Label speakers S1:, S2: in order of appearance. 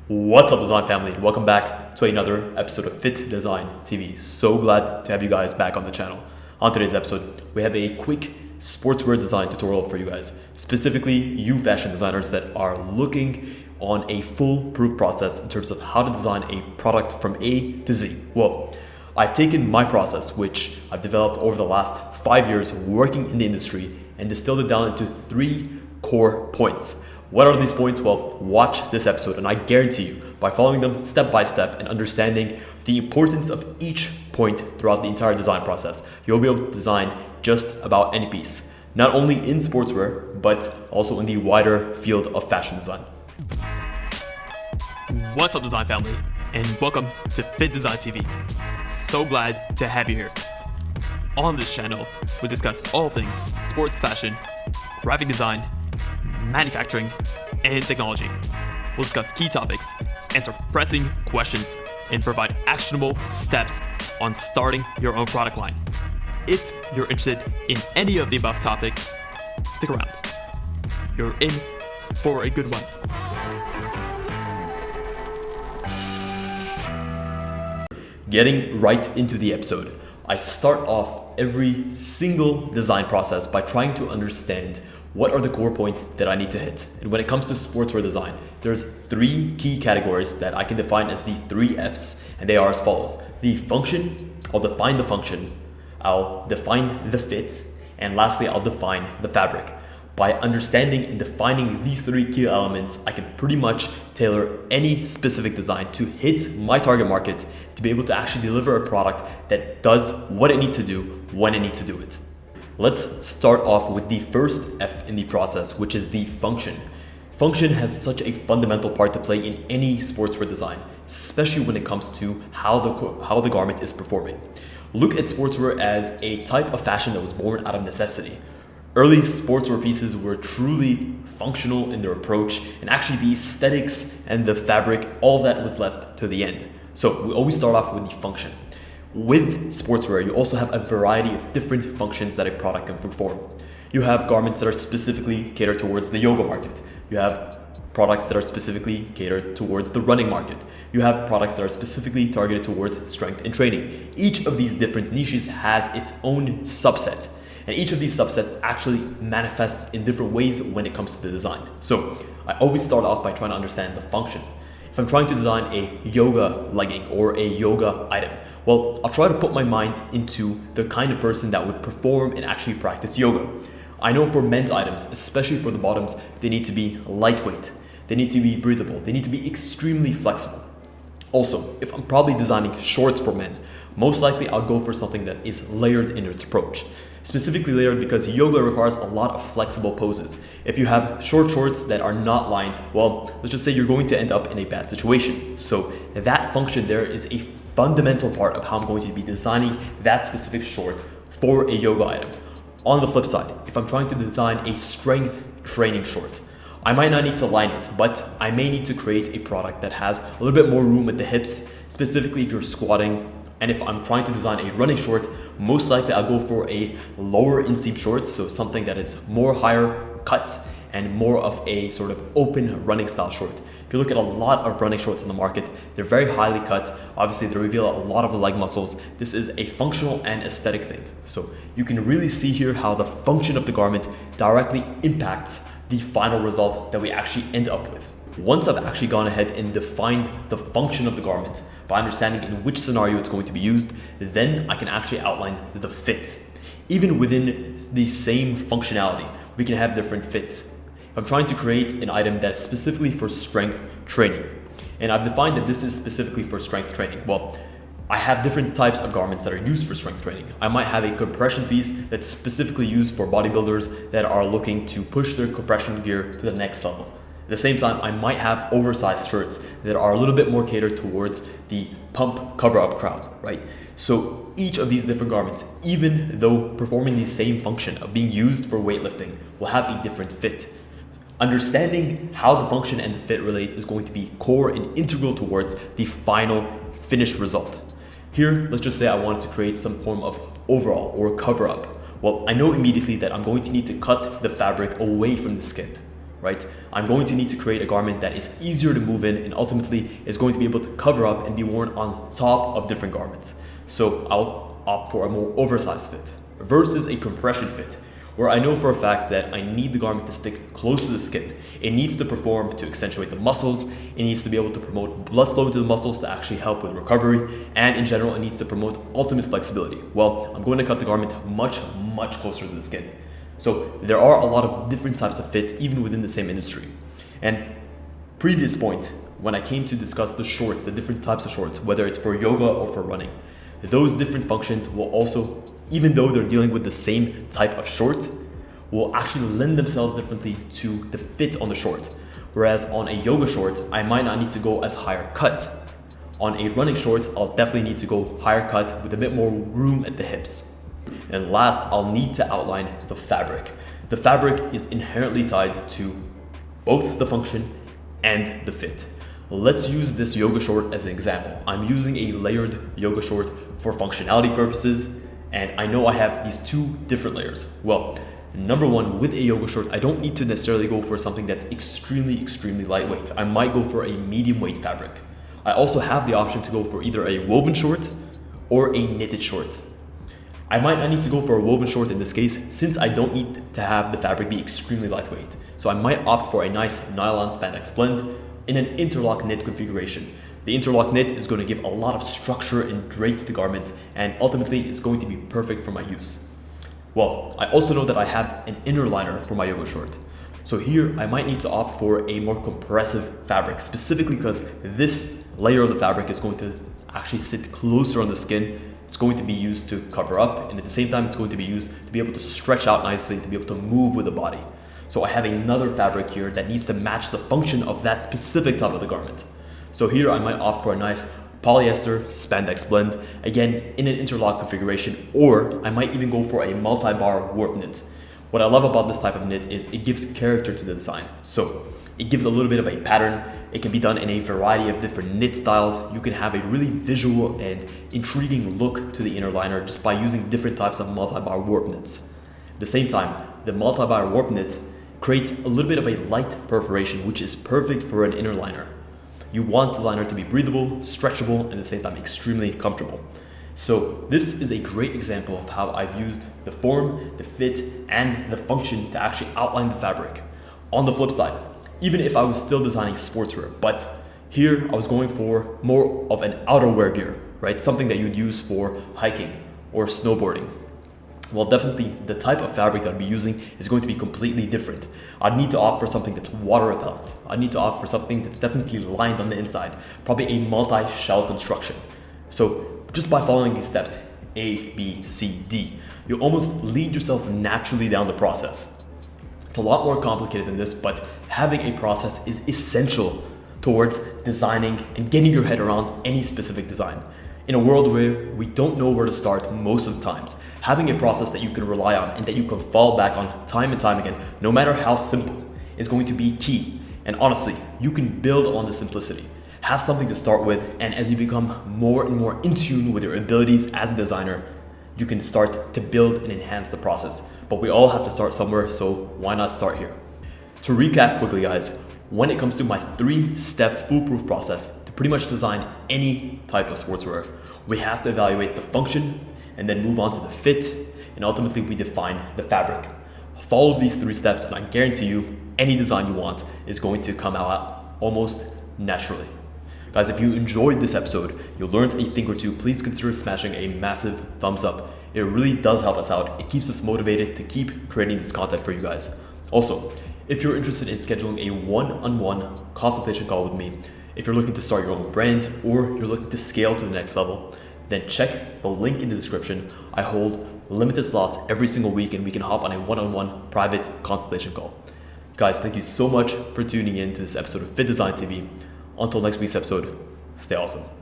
S1: What's up, design family? Welcome back to another episode of Fittdesign TV. So glad to have you guys back on the channel. On today's episode, we have a quick sportswear design tutorial for you guys, specifically you fashion designers that are looking on a foolproof process in terms of how to design a product from A to Z. Well, I've taken my process, which I've developed over the last 5 years working in the industry, and distilled it down into 3 core points. What are these points? Well, watch this episode and I guarantee you, by following them step by step and understanding the importance of each point throughout the entire design process, you'll be able to design just about any piece, not only in sportswear, but also in the wider field of fashion design. What's up, design family, and welcome to Fittdesign TV. So glad to have you here. On this channel, we discuss all things sports fashion, graphic design, manufacturing, and technology. We'll discuss key topics, answer pressing questions, and provide actionable steps on starting your own product line. If you're interested in any of the above topics, stick around. You're in for a good one. Getting right into the episode, I start off every single design process by trying to understand what are the core points that I need to hit. And when it comes to sportswear design, there's 3 key categories that I can define as the 3 Fs, and they are as follows. The function, I'll define the function, I'll define the fit, and lastly, I'll define the fabric. By understanding and defining these 3 key elements, I can pretty much tailor any specific design to hit my target market to be able to actually deliver a product that does what it needs to do when it needs to do it. Let's start off with the first F in the process, which is the function. Function has such a fundamental part to play in any sportswear design, especially when it comes to how the garment is performing. Look at sportswear as a type of fashion that was born out of necessity. Early sportswear pieces were truly functional in their approach, and actually the aesthetics and the fabric, all that was left to the end. So we always start off with the function. With sportswear, you also have a variety of different functions that a product can perform. You have garments that are specifically catered towards the yoga market. You have products that are specifically catered towards the running market. You have products that are specifically targeted towards strength and training. Each of these different niches has its own subset, and each of these subsets actually manifests in different ways when it comes to the design. So I always start off by trying to understand the function. If I'm trying to design a yoga legging or a yoga item, well, I'll try to put my mind into the kind of person that would perform and actually practice yoga. I know for men's items, especially for the bottoms, they need to be lightweight, they need to be breathable, they need to be extremely flexible. Also, if I'm probably designing shorts for men, most likely I'll go for something that is layered in its approach. Specifically layered because yoga requires a lot of flexible poses. If you have short shorts that are not lined, well, let's just say you're going to end up in a bad situation. So that function there is a fundamental part of how I'm going to be designing that specific short for a yoga item. On the flip side, if I'm trying to design a strength training short, I might not need to line it, but I may need to create a product that has a little bit more room at the hips, specifically if you're squatting. And if I'm trying to design a running short, most likely I'll go for a lower inseam short, so something that is more higher cut and more of a sort of open running style short. If you look at a lot of running shorts on the market, they're very highly cut. Obviously, they reveal a lot of the leg muscles. This is a functional and aesthetic thing. So you can really see here how the function of the garment directly impacts the final result that we actually end up with. Once I've actually gone ahead and defined the function of the garment by understanding in which scenario it's going to be used, then I can actually outline the fit. Even within the same functionality, we can have different fits. I'm trying to create an item that is specifically for strength training. And I've defined that this is specifically for strength training. Well, I have different types of garments that are used for strength training. I might have a compression piece that's specifically used for bodybuilders that are looking to push their compression gear to the next level. At the same time, I might have oversized shirts that are a little bit more catered towards the pump cover-up crowd, right? So each of these different garments, even though performing the same function of being used for weightlifting, will have a different fit. Understanding how the function and the fit relate is going to be core and integral towards the final finished result. Here, let's just say I wanted to create some form of overall or cover up. Well, I know immediately that I'm going to need to cut the fabric away from the skin. right? I'm going to need to create a garment that is easier to move in and ultimately is going to be able to cover up and be worn on top of different garments. So I'll opt for a more oversized fit versus a compression fit, where I know for a fact that I need the garment to stick close to the skin. It needs to perform to accentuate the muscles. It needs to be able to promote blood flow into the muscles to actually help with recovery. And in general, it needs to promote ultimate flexibility. Well, I'm going to cut the garment much, much closer to the skin. So there are a lot of different types of fits, even within the same industry. And previous point, when I came to discuss the shorts, the different types of shorts, whether it's for yoga or for running, those different functions will also, even though they're dealing with the same type of short, will actually lend themselves differently to the fit on the short. Whereas on a yoga short, I might not need to go as higher cut. On a running short, I'll definitely need to go higher cut with a bit more room at the hips. And last, I'll need to outline the fabric. The fabric is inherently tied to both the function and the fit. Let's use this yoga short as an example. I'm using a layered yoga short for functionality purposes, and I know I have these two different layers. Well, number one, with a yoga short, I don't need to necessarily go for something that's extremely, extremely lightweight. I might go for a medium weight fabric. I also have the option to go for either a woven short or a knitted short. I might not need to go for a woven short in this case, since I don't need to have the fabric be extremely lightweight. So I might opt for a nice nylon spandex blend in an interlock knit configuration. The interlock knit is going to give a lot of structure and drape to the garment, and ultimately is going to be perfect for my use. Well, I also know that I have an inner liner for my yoga short. So here I might need to opt for a more compressive fabric, specifically because this layer of the fabric is going to actually sit closer on the skin. It's going to be used to cover up, and at the same time it's going to be used to be able to stretch out nicely, to be able to move with the body. So I have another fabric here that needs to match the function of that specific type of the garment. So here I might opt for a nice polyester spandex blend, again in an interlock configuration, or I might even go for a multi-bar warp knit. What I love about this type of knit is it gives character to the design. So it gives a little bit of a pattern. It can be done in a variety of different knit styles. You can have a really visual and intriguing look to the inner liner just by using different types of multi-bar warp knits. At the same time, the multi-bar warp knit creates a little bit of a light perforation, which is perfect for an inner liner. You want the liner to be breathable, stretchable, and at the same time extremely comfortable. So this is a great example of how I've used the form, the fit, and the function to actually outline the fabric. On the flip side, even if I was still designing sportswear, but here I was going for more of an outerwear gear, right? Something that you'd use for hiking or snowboarding. Well, definitely the type of fabric that I'd be using is going to be completely different. I'd need to opt for something that's water repellent. I'd need to opt for something that's definitely lined on the inside, probably a multi-shell construction. So just by following these steps, A, B, C, D, you almost lead yourself naturally down the process. It's a lot more complicated than this, but having a process is essential towards designing and getting your head around any specific design. In a world where we don't know where to start most of the times, having a process that you can rely on and that you can fall back on time and time again, no matter how simple, is going to be key. And honestly, you can build on the simplicity. Have something to start with, and as you become more and more in tune with your abilities as a designer, you can start to build and enhance the process. But we all have to start somewhere, so why not start here? To recap quickly, guys, when it comes to my 3-step foolproof process to pretty much design any type of sportswear, we have to evaluate the function and then move on to the fit, and ultimately we define the fabric. Follow these 3 steps and I guarantee you any design you want is going to come out almost naturally. Guys, if you enjoyed this episode, you learned a thing or two, please consider smashing a massive thumbs up. It really does help us out. It keeps us motivated to keep creating this content for you guys. Also, if you're interested in scheduling a one-on-one consultation call with me, if you're looking to start your own brand or you're looking to scale to the next level, then check the link in the description. I hold limited slots every single week and we can hop on a one-on-one private consultation call. Guys, thank you so much for tuning in to this episode of Fittdesign TV. Until next week's episode, stay awesome.